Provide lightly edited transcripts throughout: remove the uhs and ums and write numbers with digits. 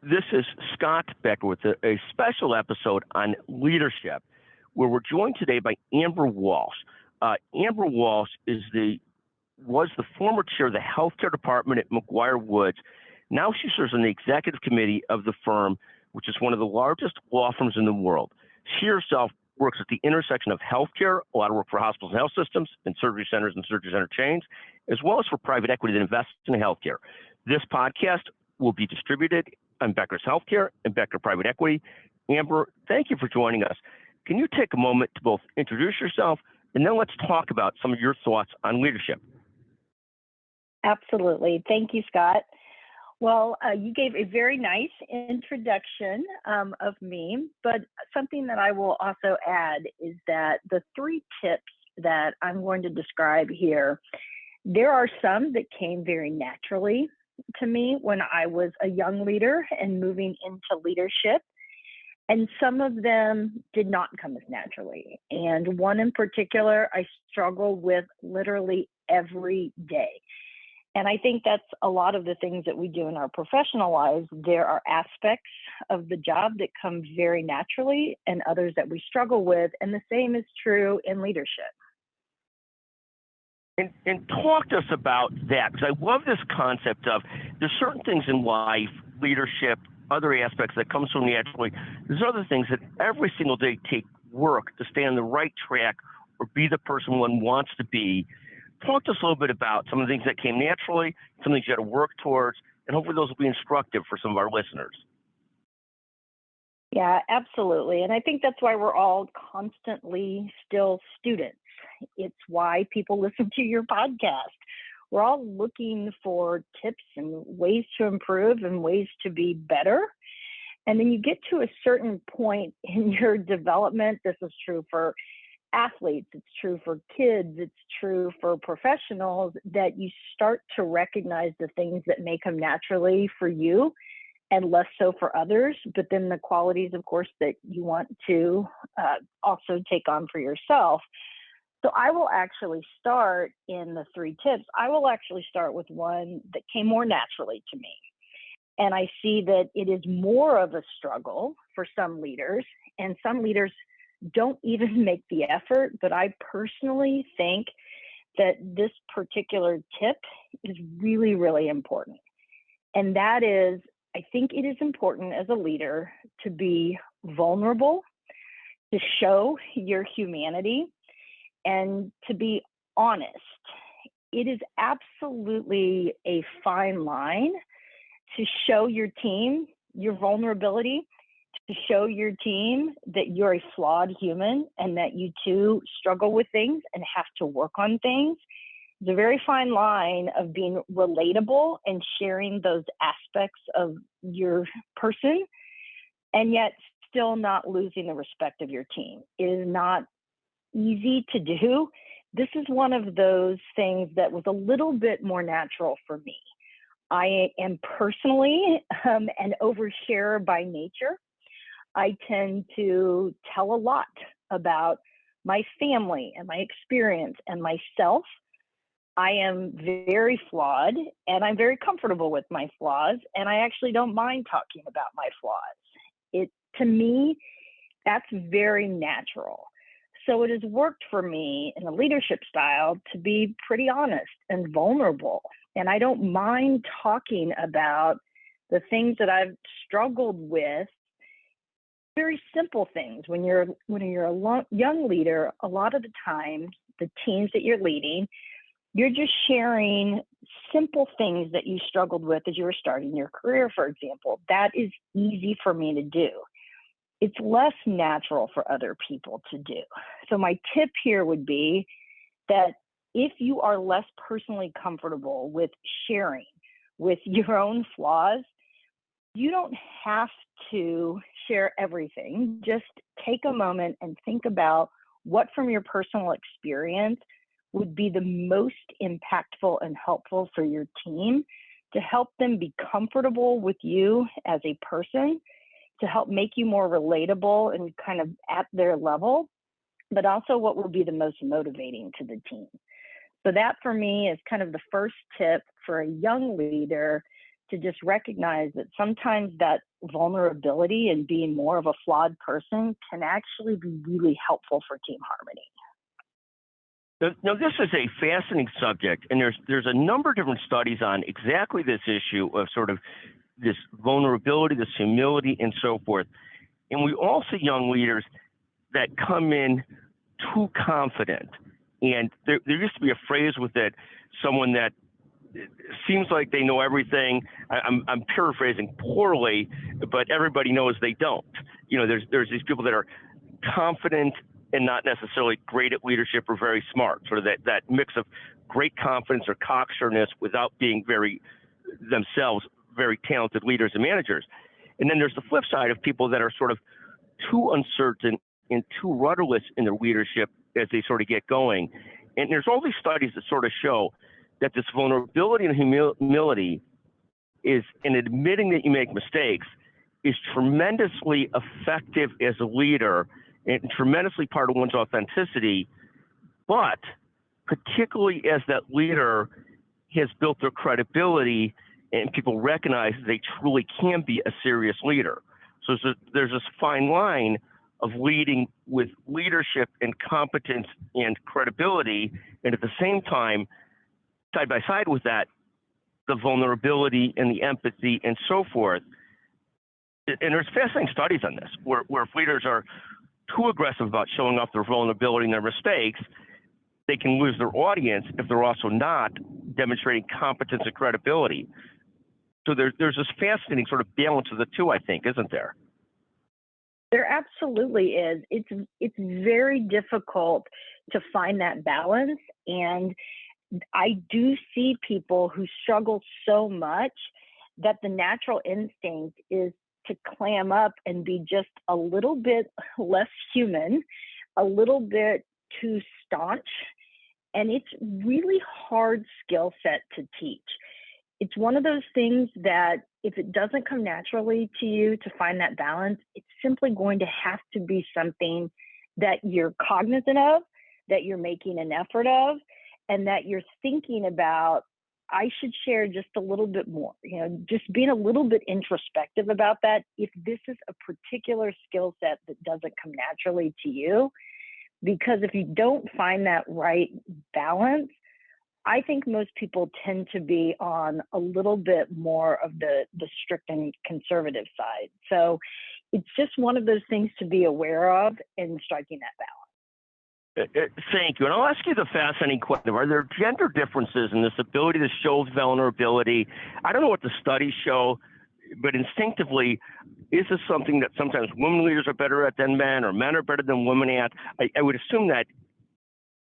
This is Scott Becker with a special episode on leadership, where we're joined today by Amber Walsh. Amber Walsh was the former chair of the healthcare department at McGuireWoods. Now she serves on the executive committee of the firm, which is one of the largest law firms in the world. She herself works at the intersection of healthcare, a lot of work for hospitals and health systems, and surgery centers and surgery center chains, as well as for private equity that invests in healthcare. This podcast will be distributed on Becker's Healthcare and Becker Private Equity. Amber, thank you for joining us. Can you take a moment to both introduce yourself and then let's talk about some of your thoughts on leadership? Absolutely. Thank you, Scott. Well, you gave a very nice introduction of me, but something that I will also add is that the 3 tips that I'm going to describe here, there are some that came very naturally to me when I was a young leader and moving into leadership. And some of them did not come as naturally. And one in particular, I struggle with literally every day. And I think that's a lot of the things that we do in our professional lives. There are aspects of the job that come very naturally and others that we struggle with. And the same is true in leadership. And talk to us about that, because I love this concept of there's certain things in life, leadership, other aspects that come so naturally. There's other things that every single day take work to stay on the right track or be the person one wants to be. Talk to us a little bit about some of the things that came naturally, some things you had to work towards, and hopefully those will be instructive for some of our listeners. Yeah, absolutely. And I think that's why we're all constantly still students. It's why people listen to your podcast. We're all looking for tips and ways to improve and ways to be better. And then you get to a certain point in your development. This is true for athletes, it's true for kids, it's true for professionals, that you start to recognize the things that may come naturally for you and less so for others, but then the qualities, of course, that you want to also take on for yourself. So I will actually start in the 3 tips. I will actually start with one that came more naturally to me. And I see that it is more of a struggle for some leaders, and some leaders don't even make the effort, but I personally think that this particular tip is really, really important. And that is, I think it is important as a leader to be vulnerable, to show your humanity, and to be honest. It is absolutely a fine line to show your team your vulnerability, to show your team that you're a flawed human and that you too struggle with things and have to work on things. It's a very fine line of being relatable and sharing those aspects of your person, and yet still not losing the respect of your team. It is not easy to do. This is one of those things that was a little bit more natural for me. I am personally an oversharer by nature. I tend to tell a lot about my family and my experience and myself. I am very flawed, and I'm very comfortable with my flaws, and I actually don't mind talking about my flaws. To me, that's very natural. So it has worked for me in the leadership style to be pretty honest and vulnerable. And I don't mind talking about the things that I've struggled with, very simple things. When you're a young leader, a lot of the time, the teams that you're leading, you're just sharing simple things that you struggled with as you were starting your career, for example. That is easy for me to do. It's less natural for other people to do. So my tip here would be that if you are less personally comfortable with sharing with your own flaws, you don't have to share everything. Just take a moment and think about what from your personal experience would be the most impactful and helpful for your team to help them be comfortable with you as a person, to help make you more relatable and kind of at their level, but also what will be the most motivating to the team. So that for me is kind of the first tip for a young leader to just recognize that sometimes that vulnerability and being more of a flawed person can actually be really helpful for team harmony. Now, this is a fascinating subject, and there's a number of different studies on exactly this issue of sort of this vulnerability, this humility, and so forth. And we all see young leaders that come in too confident. And there used to be a phrase with it, someone that seems like they know everything. I'm paraphrasing poorly, but everybody knows they don't. You know, there's these people that are confident and not necessarily great at leadership or very smart, sort of that mix of great confidence or cocksureness without being themselves very talented leaders and managers. And then there's the flip side of people that are sort of too uncertain and too rudderless in their leadership as they sort of get going. And there's all these studies that sort of show that this vulnerability and humility is, in admitting that you make mistakes, is tremendously effective as a leader and tremendously part of one's authenticity, but particularly as that leader has built their credibility and people recognize they truly can be a serious leader. So there's this fine line of leading with leadership and competence and credibility, and at the same time, side by side with that, the vulnerability and the empathy and so forth. And there's fascinating studies on this, where if leaders are too aggressive about showing off their vulnerability and their mistakes, they can lose their audience if they're also not demonstrating competence and credibility. So there's this fascinating sort of balance of the two, I think, isn't there? There absolutely is. It's very difficult to find that balance. And I do see people who struggle so much that the natural instinct is to clam up and be just a little bit less human, a little bit too staunch. And it's really hard skill set to teach. It's one of those things that if it doesn't come naturally to you to find that balance, it's simply going to have to be something that you're cognizant of, that you're making an effort of, and that you're thinking about, I should share just a little bit more, just being a little bit introspective about that. If this is a particular skill set that doesn't come naturally to you, because if you don't find that right balance, I think most people tend to be on a little bit more of the strict and conservative side. So it's just one of those things to be aware of in striking that balance. Thank you. And I'll ask you the fascinating question. Are there gender differences in this ability to show vulnerability? I don't know what the studies show, but instinctively, is this something that sometimes women leaders are better at than men, or men are better than women at? I would assume that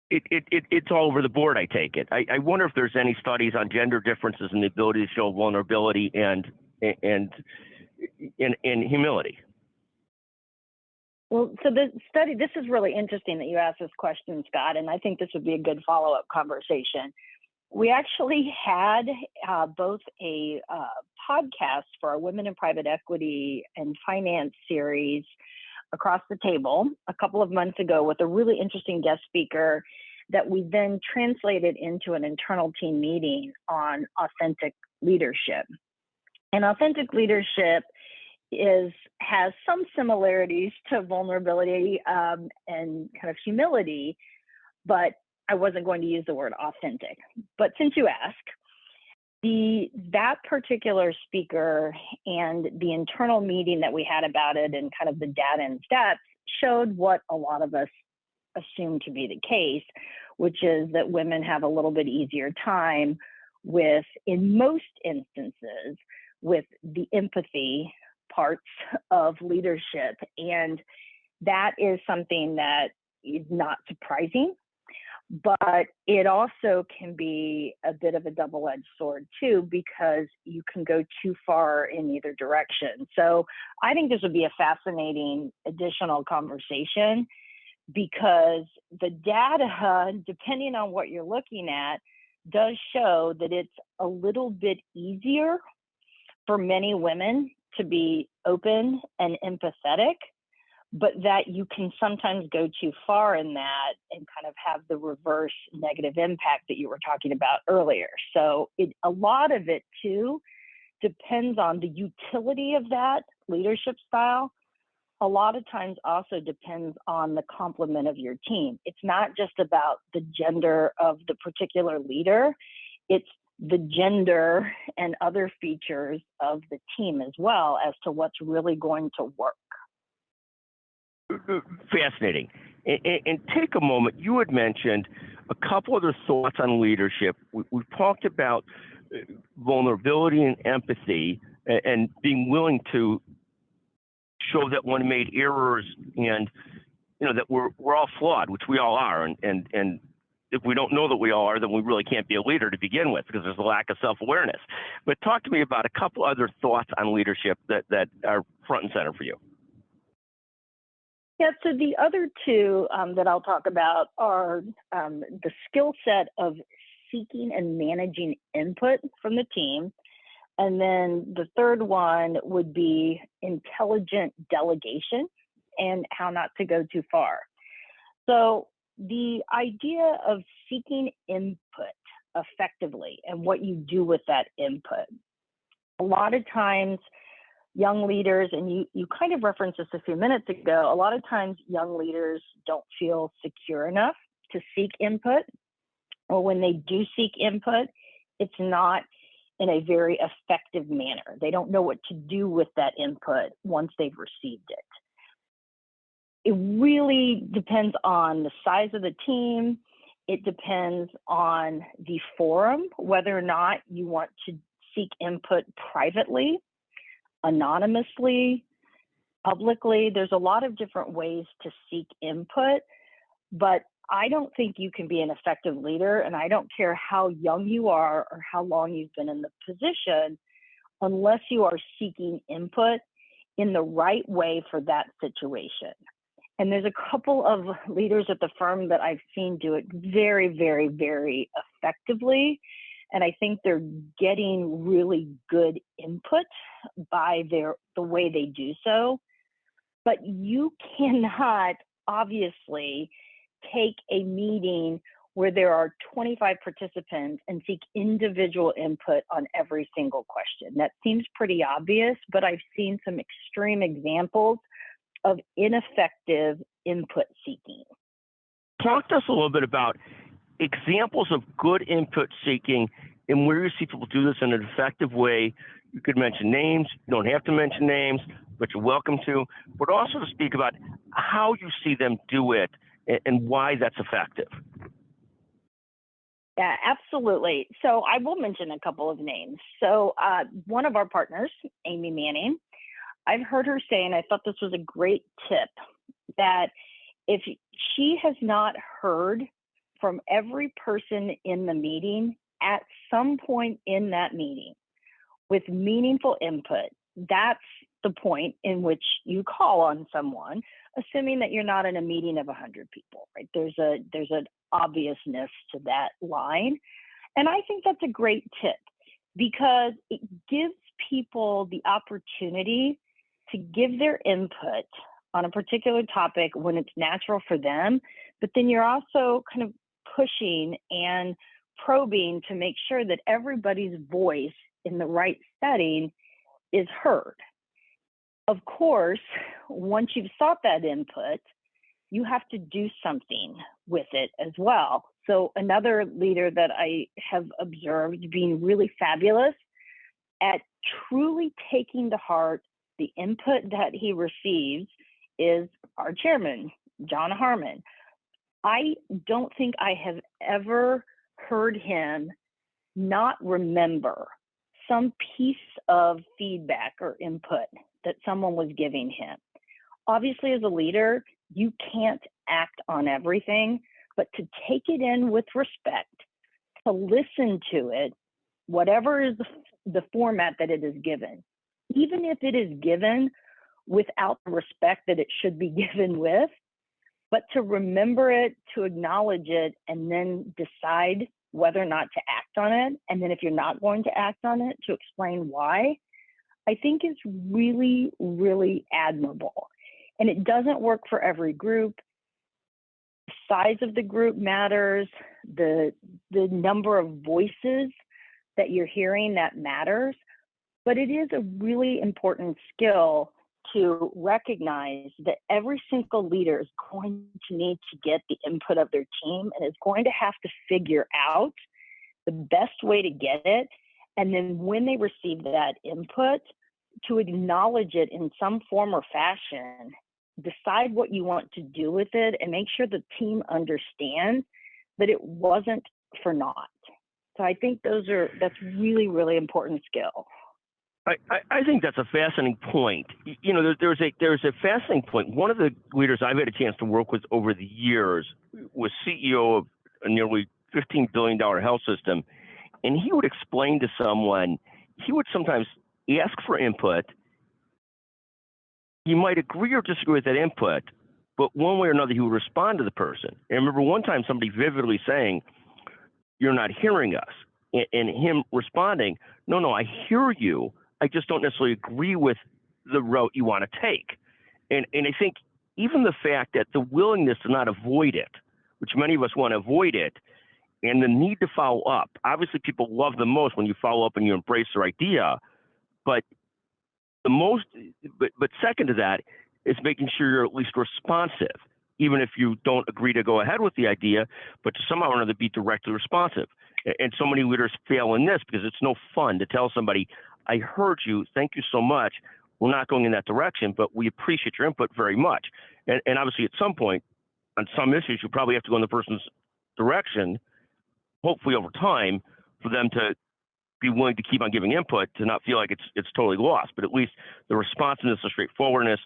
it's all over the board, I take it. I wonder if there's any studies on gender differences in the ability to show vulnerability and humility. Well, so the study, this is really interesting that you asked this question, Scott, and I think this would be a good follow-up conversation. We actually had both a podcast for our Women in Private Equity and Finance series, Across the Table, a couple of months ago with a really interesting guest speaker that we then translated into an internal team meeting on authentic leadership. And authentic leadership has some similarities to vulnerability and kind of humility, but I wasn't going to use the word authentic. But since you ask, that particular speaker and the internal meeting that we had about it and kind of the data and stats showed what a lot of us assume to be the case, which is that women have a little bit easier time with, in most instances, with the empathy parts of leadership. And that is something that is not surprising, but it also can be a bit of a double-edged sword too, because you can go too far in either direction. So I think this would be a fascinating additional conversation, because the data, depending on what you're looking at, does show that it's a little bit easier for many women to be open and empathetic, but that you can sometimes go too far in that and kind of have the reverse negative impact that you were talking about earlier. So a lot of it too depends on the utility of that leadership style. A lot of times also depends on the complement of your team. It's not just about the gender of the particular leader, it's the gender and other features of the team as well as to what's really going to work. Fascinating. And take a moment. You had mentioned a couple other thoughts on leadership. We've talked about vulnerability and empathy and being willing to show that one made errors and that we're all flawed, which we all are. And if we don't know that we all are, then we really can't be a leader to begin with because there's a lack of self-awareness. But talk to me about a couple other thoughts on leadership that are front and center for you. Yeah, so the other two that I'll talk about are the skill set of seeking and managing input from the team. And then the third one would be intelligent delegation and how not to go too far. So the idea of seeking input effectively and what you do with that input. A lot of times young leaders, and you kind of referenced this a few minutes ago, a lot of times young leaders don't feel secure enough to seek input, or when they do seek input, it's not in a very effective manner. They don't know what to do with that input once they've received it. It really depends on the size of the team. It depends on the forum, whether or not you want to seek input privately, anonymously, publicly. There's a lot of different ways to seek input, but I don't think you can be an effective leader, and I don't care how young you are or how long you've been in the position, unless you are seeking input in the right way for that situation. And there's a couple of leaders at the firm that I've seen do it very, very, very effectively. And I think they're getting really good input by the way they do so. But you cannot obviously take a meeting where there are 25 participants and seek individual input on every single question. That seems pretty obvious, but I've seen some extreme examples of ineffective input seeking. Talk to us a little bit about examples of good input seeking and where you see people do this in an effective way. You could mention names. You don't have to mention names, but you're welcome to. But also to speak about how you see them do it and why that's effective. Yeah, absolutely. So I will mention a couple of names. So one of our partners, Amy Manning, I've heard her say, and I thought this was a great tip, that if she has not heard from every person in the meeting at some point in that meeting with meaningful input, that's the point in which you call on someone, assuming that you're not in a meeting of 100 people, right? There's an obviousness to that line. And I think that's a great tip because it gives people the opportunity to give their input on a particular topic when it's natural for them, but then you're also kind of pushing and probing to make sure that everybody's voice in the right setting is heard. Of course, once you've sought that input, you have to do something with it as well. So another leader that I have observed being really fabulous at truly taking to heart the input that he receives is our chairman, John Harmon. I don't think I have ever heard him not remember some piece of feedback or input that someone was giving him. Obviously, as a leader, you can't act on everything, but to take it in with respect, to listen to it, whatever is the format that it is given, even if it is given without the respect that it should be given with, but to remember it, to acknowledge it, and then decide whether or not to act on it. And then if you're not going to act on it, to explain why, I think is really, really admirable. And it doesn't work for every group. The size of the group matters. The number of voices that you're hearing, that matters. But it is a really important skill to recognize that every single leader is going to need to get the input of their team and is going to have to figure out the best way to get it. And then when they receive that input, to acknowledge it in some form or fashion, decide what you want to do with it, and make sure the team understands that it wasn't for naught. So I think that's really, really important skill. I think that's a fascinating point. You know, there's a fascinating point. One of the leaders I've had a chance to work with over the years was CEO of a nearly $15 billion health system, and he would explain to someone, he would sometimes ask for input. He might agree or disagree with that input, but one way or another, he would respond to the person. And I remember one time somebody vividly saying, "You're not hearing us," and him responding, No, I hear you. I just don't necessarily agree with the route you want to take." And I think even the fact that the willingness to not avoid it, which many of us want to avoid it, and the need to follow up. Obviously, people love the most when you follow up and you embrace their idea, but but second to that is making sure you're at least responsive, even if you don't agree to go ahead with the idea, but to somehow or another be directly responsive. And so many leaders fail in this because it's no fun to tell somebody, "I heard you, thank you so much. We're not going in that direction, but we appreciate your input very much." And obviously at some point, on some issues, you probably have to go in the person's direction, hopefully over time, for them to be willing to keep on giving input, to not feel like it's totally lost. But at least the responsiveness, the straightforwardness,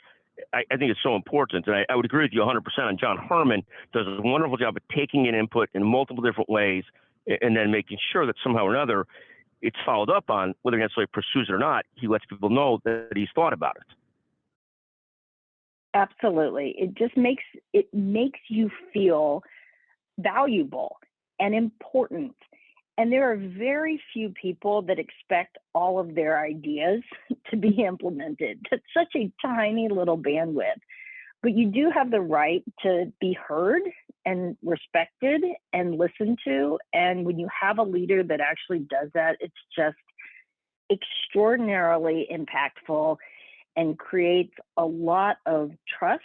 I think is so important. And I would agree with you 100%. And John Harmon does a wonderful job of taking in input in multiple different ways and then making sure that somehow or another it's followed up on, whether he necessarily pursues it or not. He lets people know that he's thought about it. Absolutely. It makes you feel valuable and important. And there are very few people that expect all of their ideas to be implemented. It's such a tiny little bandwidth. But you do have the right to be heard and respected and listened to. And when you have a leader that actually does that, it's just extraordinarily impactful and creates a lot of trust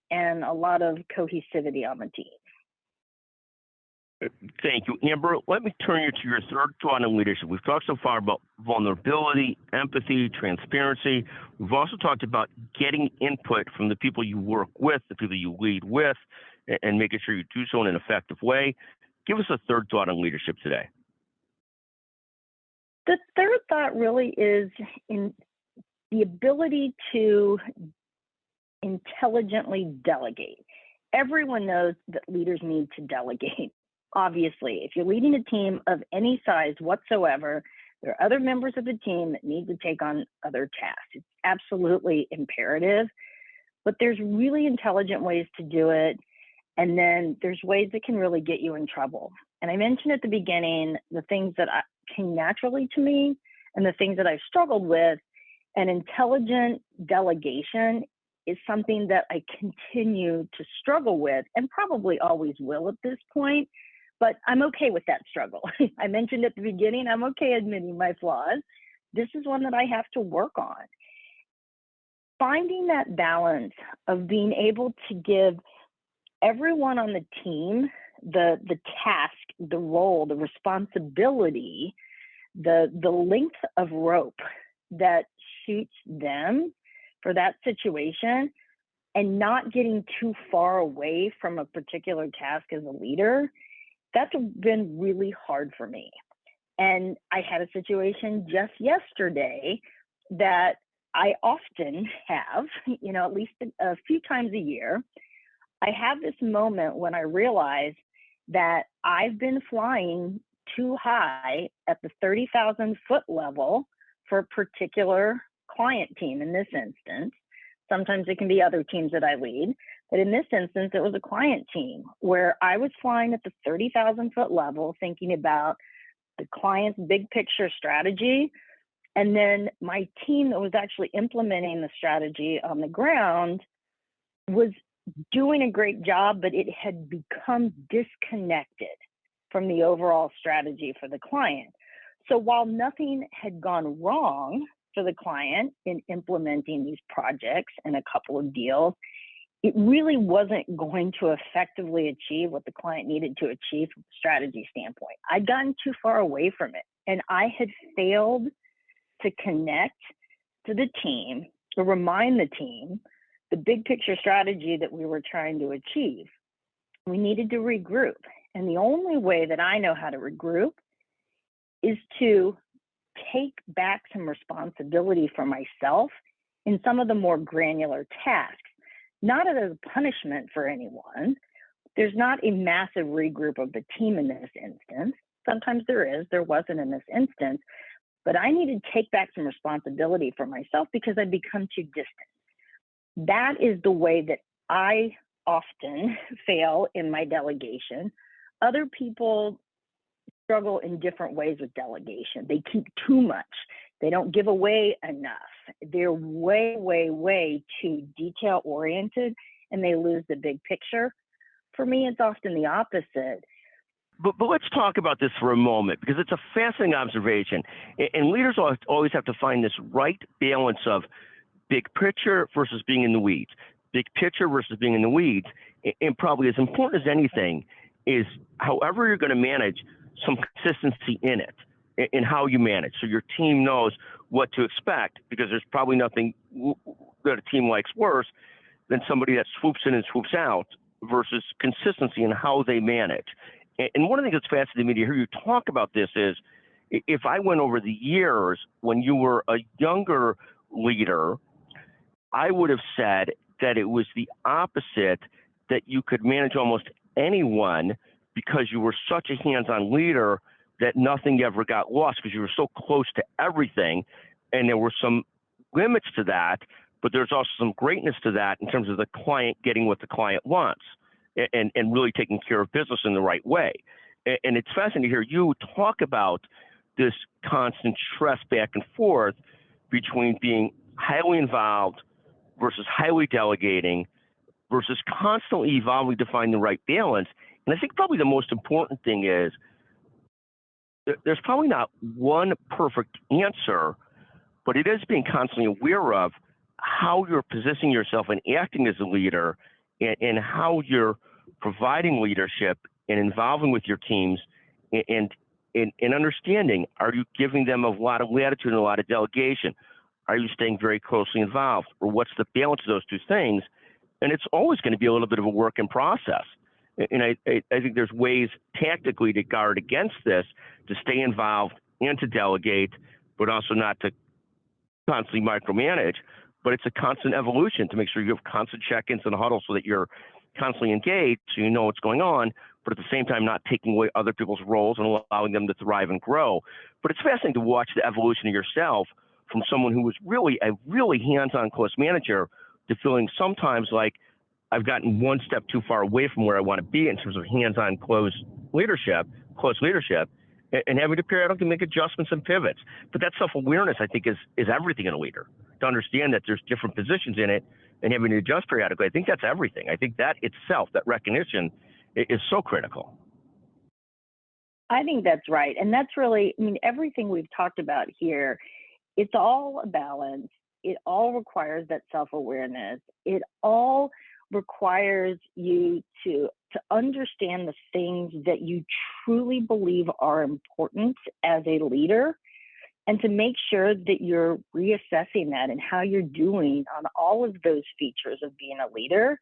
and a lot of cohesivity on the team. Thank you, Amber. Let me turn you to your third thought on leadership. We've talked so far about vulnerability, empathy, transparency. We've also talked about getting input from the people you work with, the people you lead with, and making sure you do so in an effective way. Give us a third thought on leadership today. The third thought really is in the ability to intelligently delegate. Everyone knows that leaders need to delegate. Obviously, if you're leading a team of any size whatsoever, there are other members of the team that need to take on other tasks. It's absolutely imperative, but there's really intelligent ways to do it. And then there's ways that can really get you in trouble. And I mentioned at the beginning, the things that came naturally to me and the things that I've struggled with. And intelligent delegation is something that I continue to struggle with and probably always will at this point. But I'm okay with that struggle. I mentioned at the beginning, I'm okay admitting my flaws. This is one that I have to work on. Finding that balance of being able to give everyone on the team the task, the role, the responsibility, the length of rope that suits them for that situation, and not getting too far away from a particular task as a leader. That's been really hard for me. And I had a situation just yesterday that I often have, at least a few times a year. I have this moment when I realize that I've been flying too high at the 30,000 foot level for a particular client team in this instance. Sometimes it can be other teams that I lead, but in this instance, it was a client team where I was flying at the 30,000 foot level, thinking about the client's big picture strategy. And then my team that was actually implementing the strategy on the ground was doing a great job, but it had become disconnected from the overall strategy for the client. So while nothing had gone wrong, for the client in implementing these projects and a couple of deals, it really wasn't going to effectively achieve what the client needed to achieve from a strategy standpoint. I'd gotten too far away from it, and I had failed to connect to the team, to remind the team the big picture strategy that we were trying to achieve. We needed to regroup. And the only way that I know how to regroup is to take back some responsibility for myself in some of the more granular tasks, not as a punishment for anyone. There's not a massive regroup of the team in this instance. Sometimes there wasn't in this instance, but I needed to take back some responsibility for myself because I'd become too distant. That is the way that I often fail in my delegation. Other people struggle in different ways with delegation. They keep too much. They don't give away enough. They're way, way, way too detail oriented, and they lose the big picture. For me, it's often the opposite. But let's talk about this for a moment, because it's a fascinating observation. And leaders always have to find this right balance of big picture versus being in the weeds. Big picture versus being in the weeds. And probably as important as anything is however you're going to manage some consistency in it, in how you manage. So your team knows what to expect, because there's probably nothing that a team likes worse than somebody that swoops in and swoops out versus consistency in how they manage. And one of the things that's fascinating to me to hear you talk about this is, if I went over the years when you were a younger leader, I would have said that it was the opposite, that you could manage almost anyone because you were such a hands-on leader that nothing ever got lost because you were so close to everything. And there were some limits to that, but there's also some greatness to that in terms of the client getting what the client wants and really taking care of business in the right way. And it's fascinating to hear you talk about this constant stress back and forth between being highly involved versus highly delegating versus constantly evolving to find the right balance. And I think probably the most important thing is there's probably not one perfect answer, but it is being constantly aware of how you're positioning yourself and acting as a leader, and how you're providing leadership and involving with your teams, and understanding, are you giving them a lot of latitude and a lot of delegation? Are you staying very closely involved? Or what's the balance of those two things? And it's always going to be a little bit of a work in process. And I think there's ways tactically to guard against this, to stay involved and to delegate, but also not to constantly micromanage. But it's a constant evolution to make sure you have constant check-ins and huddles so that you're constantly engaged, so you know what's going on, but at the same time not taking away other people's roles and allowing them to thrive and grow. But it's fascinating to watch the evolution of yourself from someone who was really a really hands-on close manager to feeling sometimes like I've gotten one step too far away from where I want to be in terms of hands-on close leadership, and having to periodically make adjustments and pivots. But that self-awareness, I think, is everything in a leader, to understand that there's different positions in it and having to adjust periodically. I think that's everything. I think that itself, that recognition, is so critical. I think that's right. And that's really, I mean, everything we've talked about here, it's all a balance. It all requires that self-awareness. It all requires you to understand the things that you truly believe are important as a leader, and to make sure that you're reassessing that and how you're doing on all of those features of being a leader,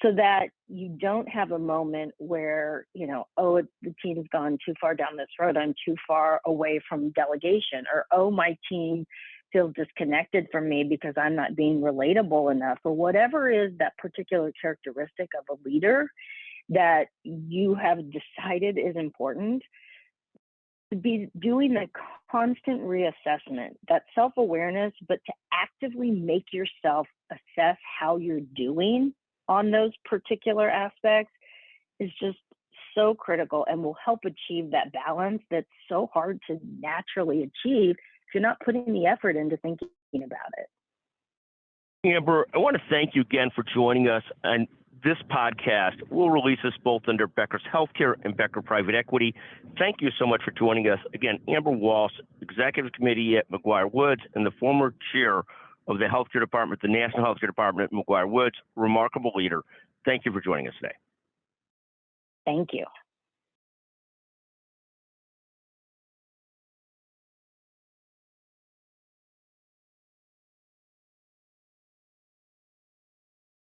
so that you don't have a moment where, the team's gone too far down this road, I'm too far away from delegation, or, my team feels disconnected from me because I'm not being relatable enough, or whatever is that particular characteristic of a leader that you have decided is important. To be doing the constant reassessment, that self-awareness, but to actively make yourself assess how you're doing on those particular aspects is just so critical, and will help achieve that balance that's so hard to naturally achieve if you're not putting the effort into thinking about it. Amber, I want to thank you again for joining us. And this podcast. We'll release this both under Becker's Healthcare and Becker Private Equity. Thank you so much for joining us. Again, Amber Walsh, Executive Committee at McGuireWoods and the former chair of the Healthcare Department, the National Healthcare Department at McGuireWoods, remarkable leader. Thank you for joining us today. Thank you.